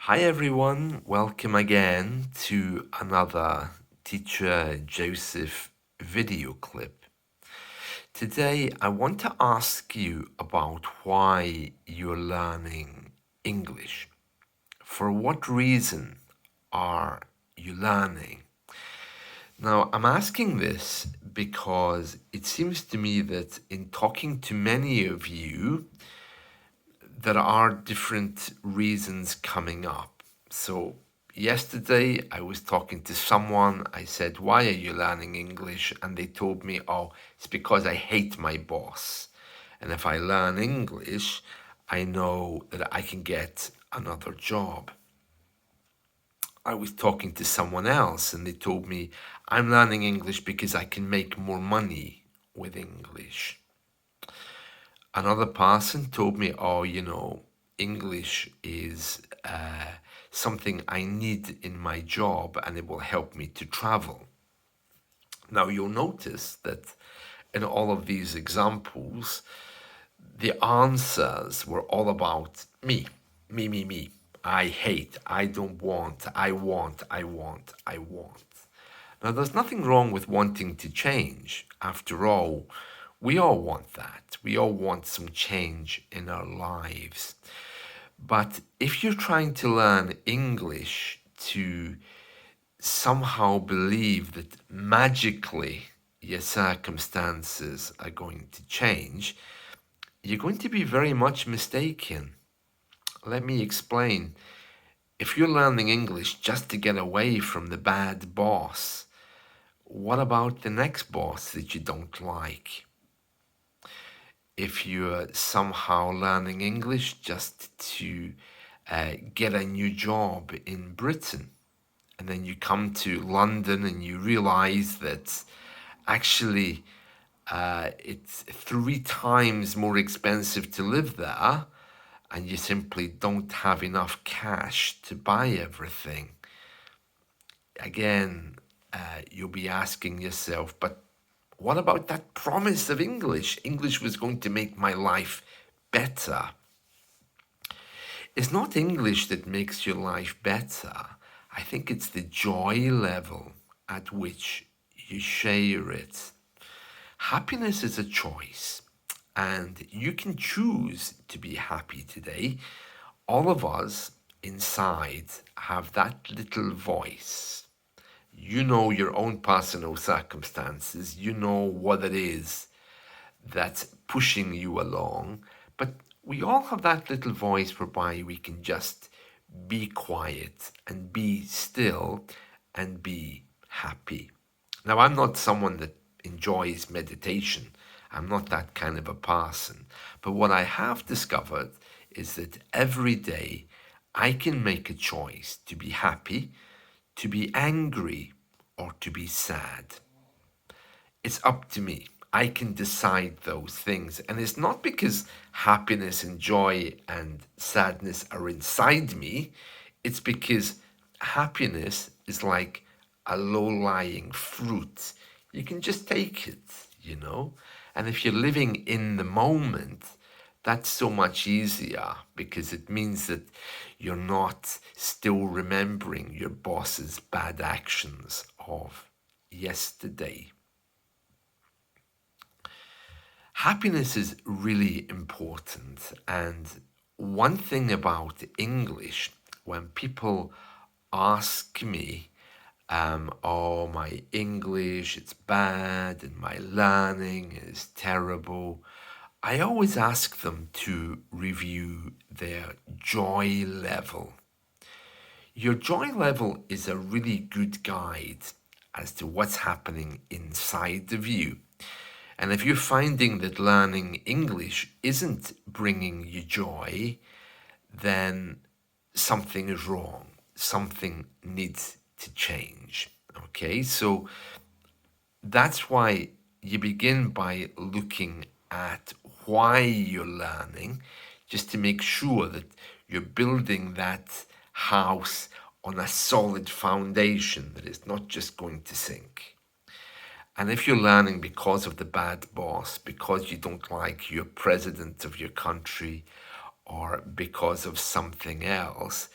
Hi everyone, welcome again to another Teacher Joseph video clip. Today I want to ask you about why you're learning English. For what reason are you learning? Now I'm asking this because it seems to me that in talking to many of you, there are different reasons coming up. So yesterday I was talking to someone. I said, "Why are you learning English?" And they told me, "Oh, it's because I hate my boss. And if I learn English, I know that I can get another job." I was talking to someone else and they told me, "I'm learning English because I can make more money with English." Another person told me, "Oh, English is something I need in my job and it will help me to travel." Now, you'll notice that in all of these examples, the answers were all about me, me, me, me. I hate, I don't want, I want, I want, I want. Now, there's nothing wrong with wanting to change. After all, we all want that. We all want some change in our lives. But if you're trying to learn English to somehow believe that magically your circumstances are going to change, you're going to be very much mistaken. Let me explain. If you're learning English just to get away from the bad boss, what about the next boss that you don't like? If you're somehow learning English just to get a new job in Britain, and then you come to London and you realize that actually it's 3 times more expensive to live there, and you simply don't have enough cash to buy everything. Again, you'll be asking yourself, but what about that promise of English? English was going to make my life better. It's not English that makes your life better. I think it's the joy level at which you share it. Happiness is a choice, and you can choose to be happy today. All of us inside have that little voice. You know your own personal circumstances. You know what it is that's pushing you along. But we all have that little voice whereby we can just be quiet and be still and be happy. Now, I'm not someone that enjoys meditation. I'm not that kind of a person. But what I have discovered is that every day I can make a choice to be happy, to be angry, or to be sad. It's up to me. I can decide those things. And it's not because happiness and joy and sadness are inside me. It's because happiness is like a low-lying fruit. You can just take it. And if you're living in the moment, that's so much easier because it means that you're not still remembering your boss's bad actions of yesterday. Happiness is really important, and one thing about English, when people ask me, "Oh, my English, it's bad, and my learning is terrible," I always ask them to review their joy level. Your joy level is a really good guide as to what's happening inside of you. And if you're finding that learning English isn't bringing you joy, then something is wrong. Something needs to change. Okay, so that's why you begin by looking at why you're learning, just to make sure that you're building that house on a solid foundation that is not just going to sink. And if you're learning because of the bad boss, because you don't like your president of your country, or because of something else,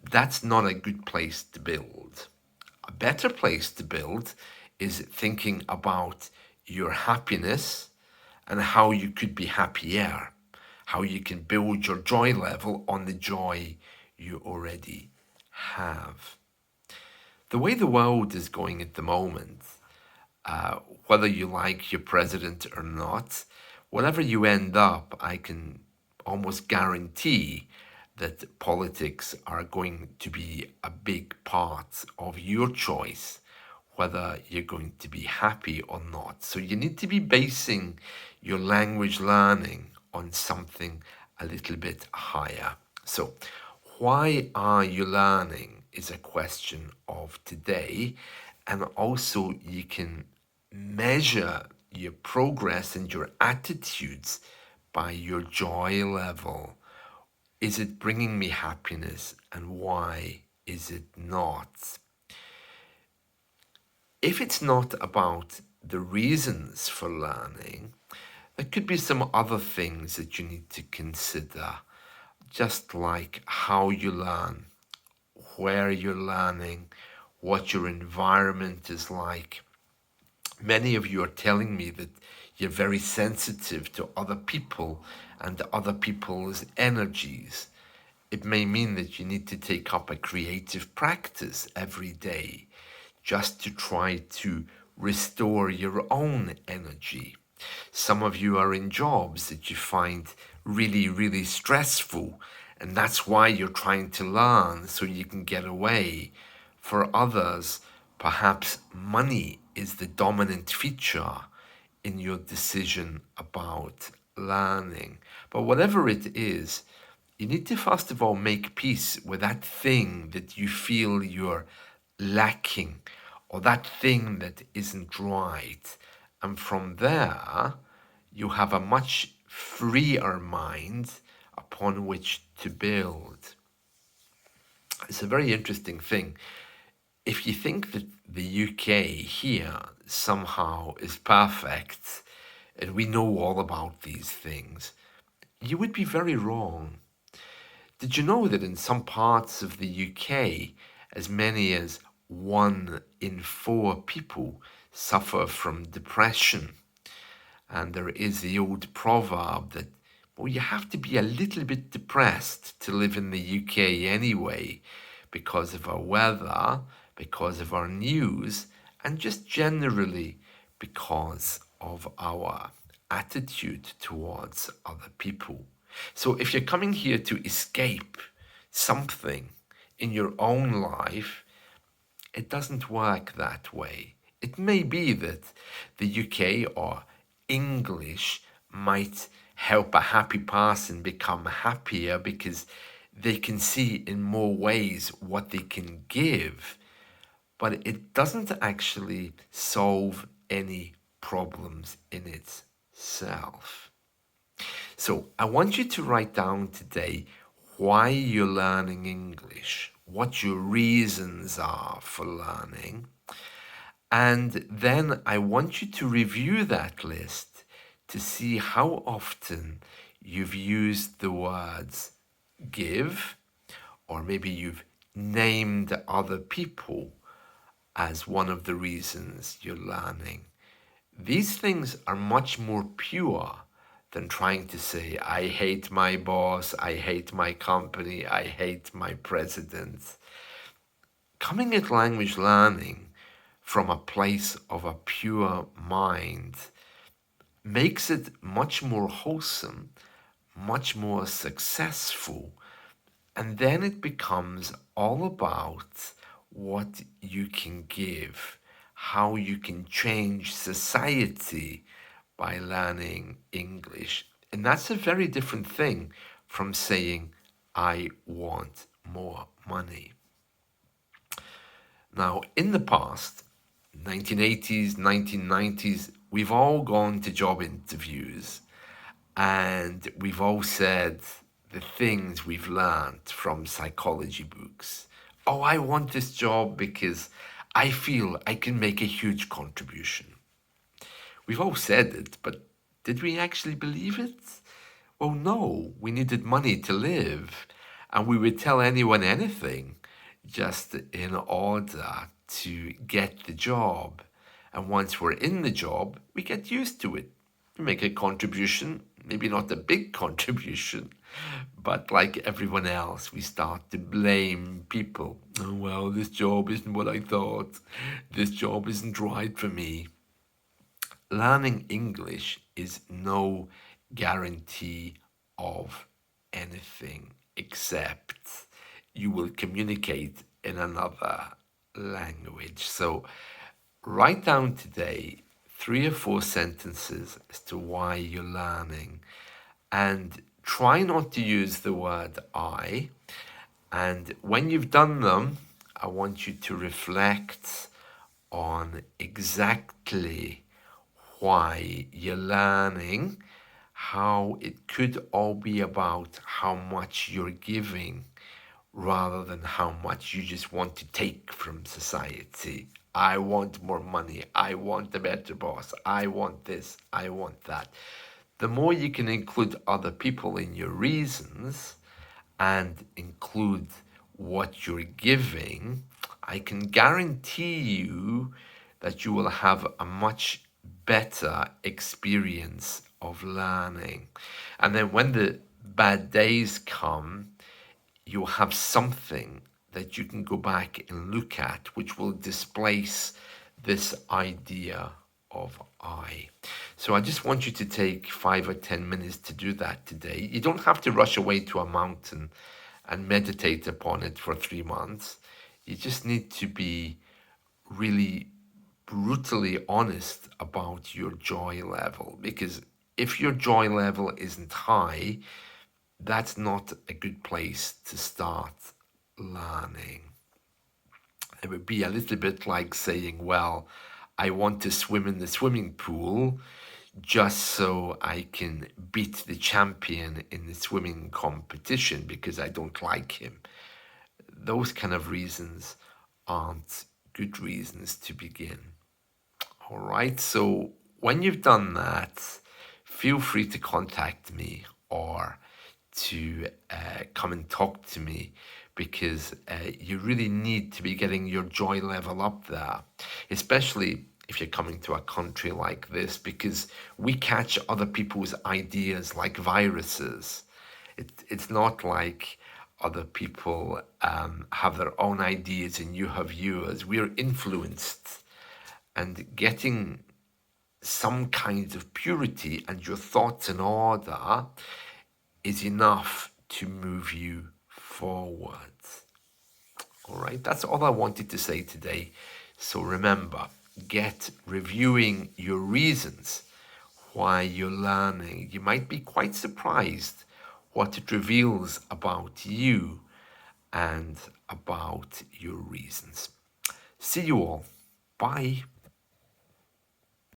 that's not a good place to build. A better place to build is thinking about your happiness and how you could be happier, how you can build your joy level on the joy you already have. The way the world is going at the moment, uh, whether you like your president or not, whatever you end up, I can almost guarantee that politics are going to be a big part of your choice, whether you're going to be happy or not. So you need to be basing your language learning on something a little bit higher. So, why are you learning is a question of today, and also you can measure your progress and your attitudes by your joy level. Is it bringing me happiness, and why is it not? If it's not about the reasons for learning, there could be some other things that you need to consider, just like how you learn, where you're learning, what your environment is like. Many of you are telling me that you're very sensitive to other people and other people's energies. It may mean that you need to take up a creative practice every day just to try to restore your own energy. Some of you are in jobs that you find really, really stressful, and that's why you're trying to learn so you can get away. For others, perhaps money is the dominant feature in your decision about learning. But whatever it is, you need to first of all make peace with that thing that you feel you're lacking, or that thing that isn't right. And from there, you have a much freer mind upon which to build. It's a very interesting thing. If you think that the UK here somehow is perfect, and we know all about these things, you would be very wrong. Did you know that in some parts of the UK, as many as 1 in 4 people suffer from depression? And there is the old proverb that, well, you have to be a little bit depressed to live in the UK anyway, because of our weather, because of our news, and just generally because of our attitude towards other people. So if you're coming here to escape something in your own life, it doesn't work that way. It may be that the UK or English might help a happy person become happier because they can see in more ways what they can give, but it doesn't actually solve any problems in itself. So I want you to write down today why you're learning English, what your reasons are for learning, and then I want you to review that list to see how often you've used the words give, or maybe you've named other people as one of the reasons you're learning. These things are much more pure than trying to say, I hate my boss, I hate my company, I hate my president. Coming at language learning from a place of a pure mind makes it much more wholesome, much more successful, and then it becomes all about what you can give, how you can change society by learning English. And that's a very different thing from saying, I want more money. Now, in the past, 1980s, 1990s, we've all gone to job interviews and we've all said the things we've learned from psychology books. Oh, I want this job because I feel I can make a huge contribution. We've all said it, but did we actually believe it? Well, no, we needed money to live. And we would tell anyone anything just in order to get the job. And once we're in the job, we get used to it. We make a contribution, maybe not a big contribution, but like everyone else, we start to blame people. Oh, well, this job isn't what I thought. This job isn't right for me. Learning English is no guarantee of anything except you will communicate in another language. So write down today 3 or 4 sentences as to why you're learning, and try not to use the word I. And when you've done them, I want you to reflect on exactly why you're learning, how it could all be about how much you're giving rather than how much you just want to take from society. I want more money. I want a better boss. I want this. I want that. The more you can include other people in your reasons and include what you're giving, I can guarantee you that you will have a much better experience of learning. And then when the bad days come, you'll have something that you can go back and look at, which will displace this idea of I. So I just want you to take 5 or 10 minutes to do that today. You don't have to rush away to a mountain and meditate upon it for 3 months. You just need to be really brutally honest about your joy level, because if your joy level isn't high, that's not a good place to start learning. It would be a little bit like saying, well, I want to swim in the swimming pool just so I can beat the champion in the swimming competition because I don't like him. Those kind of reasons aren't good reasons to begin. All right, so when you've done that, feel free to contact me or to come and talk to me, because you really need to be getting your joy level up there, especially if you're coming to a country like this, because we catch other people's ideas like viruses. It's not like other people have their own ideas and you have yours. We're influenced, and getting some kind of purity and your thoughts in order is enough to move you forward. All right, that's all I wanted to say today. So remember, get reviewing your reasons why you're learning. You might be quite surprised what it reveals about you and about your reasons. See you all. Bye.